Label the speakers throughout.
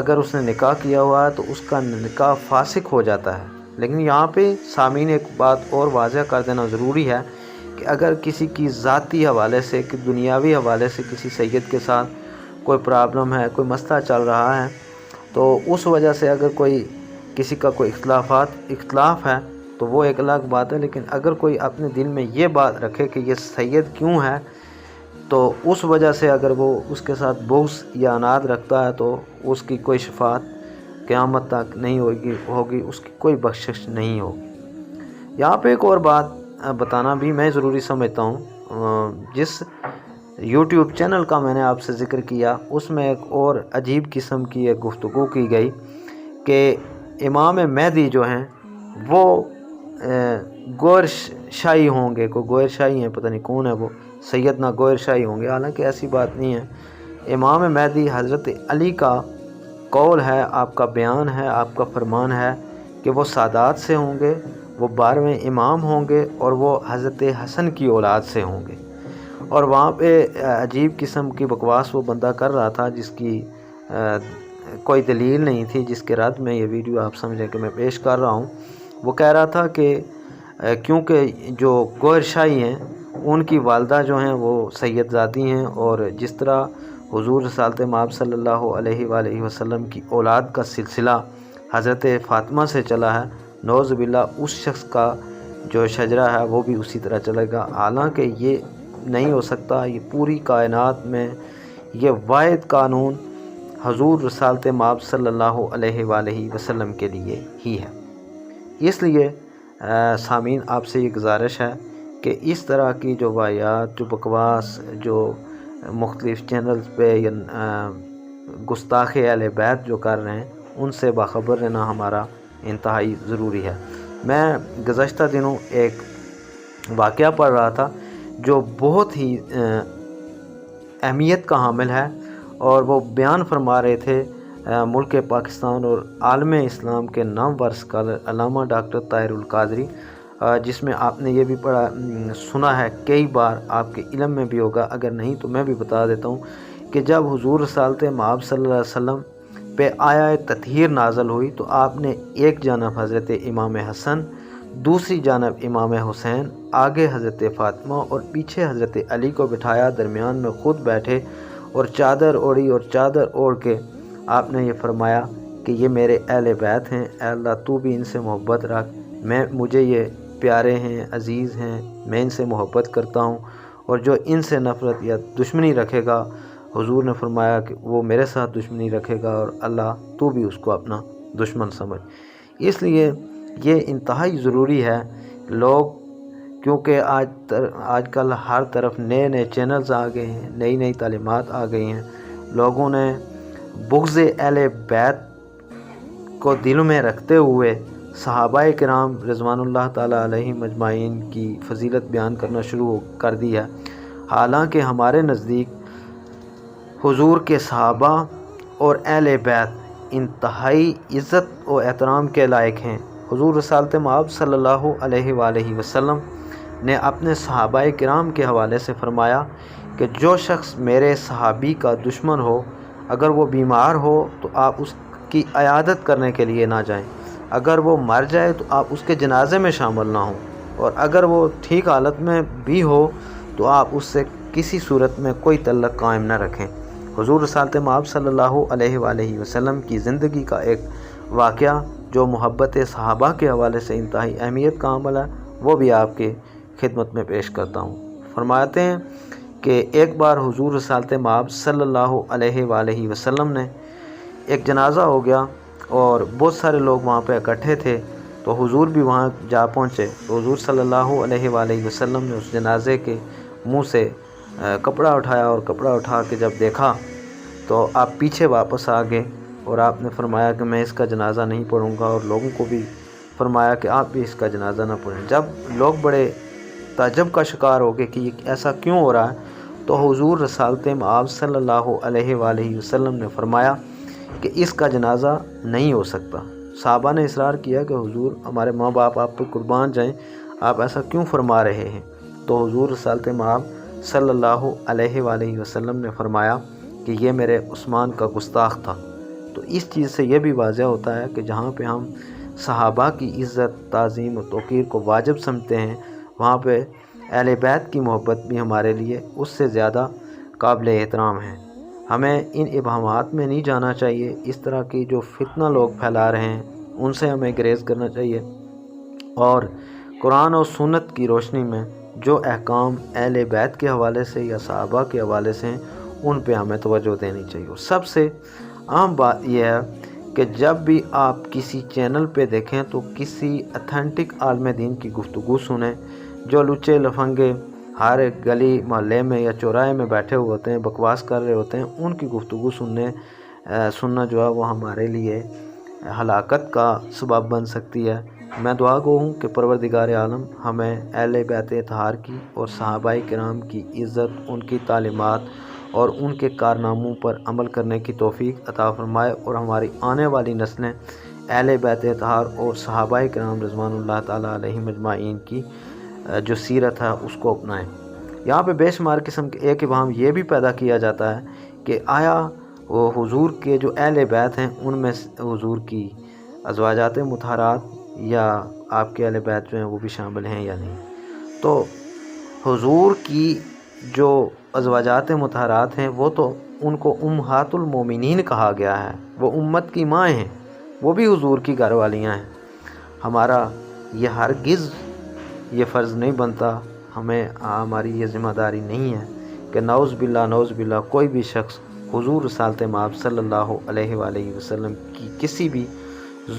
Speaker 1: اگر اس نے نکاح کیا ہوا ہے تو اس کا نکاح فاسق ہو جاتا ہے۔ لیکن یہاں پہ سامعین ایک بات اور واضح کر دینا ضروری ہے کہ اگر کسی کی ذاتی حوالے سے کہ دنیاوی حوالے سے کسی سید کے ساتھ کوئی پرابلم ہے، کوئی مسئلہ چل رہا ہے، تو اس وجہ سے اگر کوئی کسی کا کوئی اختلاف ہے تو وہ ایک الگ بات ہے۔ لیکن اگر کوئی اپنے دل میں یہ بات رکھے کہ یہ سید کیوں ہے، تو اس وجہ سے اگر وہ اس کے ساتھ بغض یا عناد رکھتا ہے تو اس کی کوئی شفاعت قیامت تک نہیں ہوگی، اس کی کوئی بخشش نہیں ہوگی۔ یہاں پہ ایک اور بات بتانا بھی میں ضروری سمجھتا ہوں، جس یوٹیوب چینل کا میں نے آپ سے ذکر کیا اس میں ایک اور عجیب قسم کی ایک گفتگو کی گئی کہ امام مہدی جو ہیں وہ گوہر شاہی ہوں گے، کوئی گوہر شاہی ہیں، پتہ نہیں کون ہے وہ، سیدنا گوہر شاہی ہوں گے۔ حالانکہ ایسی بات نہیں ہے۔ امام مہدی حضرت علی کا قول ہے، آپ کا بیان ہے، آپ کا فرمان ہے کہ وہ سادات سے ہوں گے، وہ 12ویں امام ہوں گے اور وہ حضرت حسن کی اولاد سے ہوں گے۔ اور وہاں پہ عجیب قسم کی بکواس وہ بندہ کر رہا تھا جس کی کوئی دلیل نہیں تھی، جس کے رد میں یہ ویڈیو آپ سمجھیں کہ میں پیش کر رہا ہوں۔ وہ کہہ رہا تھا کہ کیونکہ جو گوہر شاہی ہیں ان کی والدہ جو ہیں وہ سید زادی ہیں، اور جس طرح حضور رسالت مآب صلی اللہ علیہ وآلہ وسلم کی اولاد کا سلسلہ حضرت فاطمہ سے چلا ہے، نعوذ باللہ اس شخص کا جو شجرہ ہے وہ بھی اسی طرح چلے گا۔ حالانکہ یہ نہیں ہو سکتا، یہ پوری کائنات میں یہ واحد قانون حضور رسالت مآب صلی اللہ علیہ وآلہ وسلم کے لیے ہی ہے۔ اس لیے سامعین آپ سے یہ گزارش ہے کہ اس طرح کی جو واقعات، جو بکواس، جو مختلف چینلز پہ یا گستاخ اہل بیت جو کر رہے ہیں ان سے باخبر رہنا ہمارا انتہائی ضروری ہے۔ میں گزشتہ دنوں ایک واقعہ پڑھ رہا تھا جو بہت ہی اہمیت کا حامل ہے، اور وہ بیان فرما رہے تھے ملک پاکستان اور عالم اسلام کے نامور اسکالر علامہ ڈاکٹر طاہر القادری، جس میں آپ نے یہ بھی پڑھا سنا ہے کئی بار، آپ کے علم میں بھی ہوگا، اگر نہیں تو میں بھی بتا دیتا ہوں کہ جب حضور رسالت مآب صلی اللہ علیہ وسلم پہ آیہ تطہیر نازل ہوئی تو آپ نے ایک جانب حضرت امام حسن، دوسری جانب امام حسین، آگے حضرت فاطمہ اور پیچھے حضرت علی کو بٹھایا، درمیان میں خود بیٹھے اور چادر اوڑھی، اور چادر اوڑھ کے آپ نے یہ فرمایا کہ یہ میرے اہل بیت ہیں، اے اللہ تو بھی ان سے محبت رکھ، مجھے یہ پیارے ہیں، عزیز ہیں، میں ان سے محبت کرتا ہوں، اور جو ان سے نفرت یا دشمنی رکھے گا، حضور نے فرمایا کہ وہ میرے ساتھ دشمنی رکھے گا، اور اللہ تو بھی اس کو اپنا دشمن سمجھ۔ اس لیے یہ انتہائی ضروری ہے لوگ، کیونکہ آج کل ہر طرف نئے نئے چینلز آ گئے ہیں، نئی نئی تعلیمات آ گئی ہیں، لوگوں نے بغض اہل بیت کو دل میں رکھتے ہوئے صحابہ کرام رضوان اللہ تعالیٰ علیہم اجمعین کی فضیلت بیان کرنا شروع کر دی ہے۔ حالانکہ ہمارے نزدیک حضور کے صحابہ اور اہل بیت انتہائی عزت و احترام کے لائق ہیں۔ حضور رسالت مآب صلی اللہ علیہ وآلہ وسلم نے اپنے صحابہ کرام کے حوالے سے فرمایا کہ جو شخص میرے صحابی کا دشمن ہو، اگر وہ بیمار ہو تو آپ اس کی عیادت کرنے کے لیے نہ جائیں، اگر وہ مر جائے تو آپ اس کے جنازے میں شامل نہ ہوں، اور اگر وہ ٹھیک حالت میں بھی ہو تو آپ اس سے کسی صورت میں کوئی تعلق قائم نہ رکھیں۔ حضور رسالت مآب صلی اللہ علیہ وآلہ وسلم کی زندگی کا ایک واقعہ جو محبت صحابہ کے حوالے سے انتہائی اہمیت کا عمل ہے، وہ بھی آپ کے خدمت میں پیش کرتا ہوں۔ فرماتے ہیں کہ ایک بار حضور رسالت مآب صلی اللہ علیہ وآلہ وسلم نے ایک جنازہ ہو گیا اور بہت سارے لوگ وہاں پہ اکٹھے تھے، تو حضور بھی وہاں جا پہنچے، تو حضور صلی اللہ علیہ وآلہ وسلم نے اس جنازے کے منہ سے کپڑا اٹھایا، اور کپڑا اٹھا کے جب دیکھا تو آپ پیچھے واپس آ گئے، اور آپ نے فرمایا کہ میں اس کا جنازہ نہیں پڑھوں گا، اور لوگوں کو بھی فرمایا کہ آپ بھی اس کا جنازہ نہ پڑھیں۔ جب لوگ بڑے تعجب کا شکار ہو گئے کہ یہ ایسا کیوں ہو رہا ہے، تو حضور رسالت مآب صلی اللہ علیہ وآلہ وسلم نے فرمایا کہ اس کا جنازہ نہیں ہو سکتا۔ صحابہ نے اصرار کیا کہ حضور ہمارے ماں باپ آپ پہ قربان جائیں، آپ ایسا کیوں فرما رہے ہیں؟ تو حضور رسالت مآب صلی اللہ علیہ وآلہ وسلم نے فرمایا کہ یہ میرے عثمان کا گستاخ تھا، تو اس چیز سے یہ بھی واضح ہوتا ہے کہ جہاں پہ ہم صحابہ کی عزت، تعظیم و توقیر کو واجب سمجھتے ہیں، وہاں پہ اہل بیت کی محبت بھی ہمارے لیے اس سے زیادہ قابل احترام ہے۔ ہمیں ان ابہامات میں نہیں جانا چاہیے۔ اس طرح کی جو فتنہ لوگ پھیلا رہے ہیں ان سے ہمیں گریز کرنا چاہیے، اور قرآن اور سنت کی روشنی میں جو احکام اہل بیت کے حوالے سے یا صحابہ کے حوالے سے ہیں ان پہ ہمیں توجہ دینی چاہیے۔ اور سب سے اہم بات یہ ہے کہ جب بھی آپ کسی چینل پہ دیکھیں تو کسی اتھینٹک عالم دین کی گفتگو سنیں۔ جو لچے لفنگے ہر گلی محلے میں یا چوراہے میں بیٹھے ہوئے ہوتے ہیں، بکواس کر رہے ہوتے ہیں، ان کی گفتگو سننا جو ہے وہ ہمارے لیے ہلاکت کا سبب بن سکتی ہے۔ میں دعا گو ہوں کہ پروردگار عالم ہمیں اہل بیت اطہار کی اور صحابہ کرام کی عزت، ان کی تعلیمات اور ان کے کارناموں پر عمل کرنے کی توفیق عطا فرمائے، اور ہماری آنے والی نسلیں اہل بیت اطہار اور صحابہ کرام رضوان اللہ تعالیٰ علیہم اجمعین کی جو سیرت ہے اس کو اپنائیں۔ یہاں پہ بے شمار قسم کے ایک ابہام یہ بھی پیدا کیا جاتا ہے کہ آیا وہ حضور کے جو اہل بیت ہیں ان میں حضور کی ازواجات مطہرات یا آپ کے اہل بیت جو ہیں وہ بھی شامل ہیں یا نہیں؟ تو حضور کی جو ازواجات مطہرات ہیں وہ تو ان کو امہات المومنین کہا گیا ہے، وہ امت کی مائیں ہیں، وہ بھی حضور کی گھر والیاں ہیں۔ ہمارا یہ ہرگز یہ فرض نہیں بنتا، ہماری یہ ذمہ داری نہیں ہے کہ نعوذ باللہ کوئی بھی شخص حضور رسالت مآب صلی اللہ علیہ وآلہ وسلم کی کسی بھی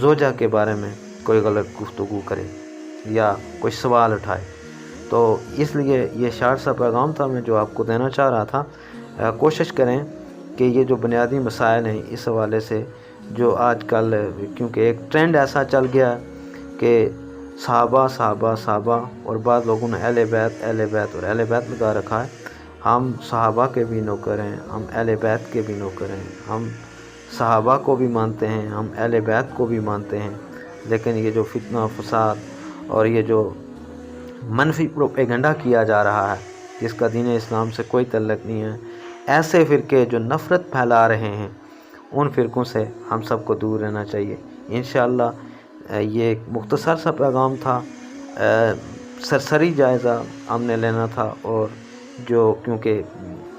Speaker 1: زوجہ کے بارے میں کوئی غلط گفتگو کرے یا کوئی سوال اٹھائے۔ تو اس لیے یہ شارٹ سا پیغام تھا میں جو آپ کو دینا چاہ رہا تھا۔ کوشش کریں کہ یہ جو بنیادی مسائل ہیں اس حوالے سے جو آج کل، کیونکہ ایک ٹرینڈ ایسا چل گیا ہے کہ صحابہ اور بعض لوگوں نے اہل بیت لگا رکھا ہے۔ ہم صحابہ کے بھی نوکر ہیں، ہم اہل بیت کے بھی نوکر ہیں، ہم صحابہ کو بھی مانتے ہیں، ہم اہل بیت کو بھی مانتے ہیں، لیکن یہ جو فتنہ فساد اور یہ جو منفی پروپیگنڈا کیا جا رہا ہے جس کا دین اسلام سے کوئی تعلق نہیں ہے، ایسے فرقے جو نفرت پھیلا رہے ہیں ان فرقوں سے ہم سب کو دور رہنا چاہیے۔ انشاءاللہ یہ ایک مختصر سا پیغام تھا، سرسری جائزہ ہم نے لینا تھا، اور جو کیونکہ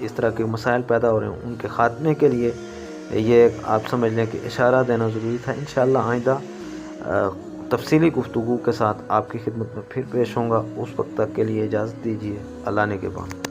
Speaker 1: اس طرح کے مسائل پیدا ہو رہے ہیں ان کے خاتمے کے لیے یہ آپ سمجھ لیں کہ اشارہ دینا ضروری تھا۔ انشاءاللہ آئندہ تفصیلی گفتگو کے ساتھ آپ کی خدمت میں پھر پیش ہوں گا۔ اس وقت تک کے لیے اجازت دیجیے۔ اللہ نے کے بعد۔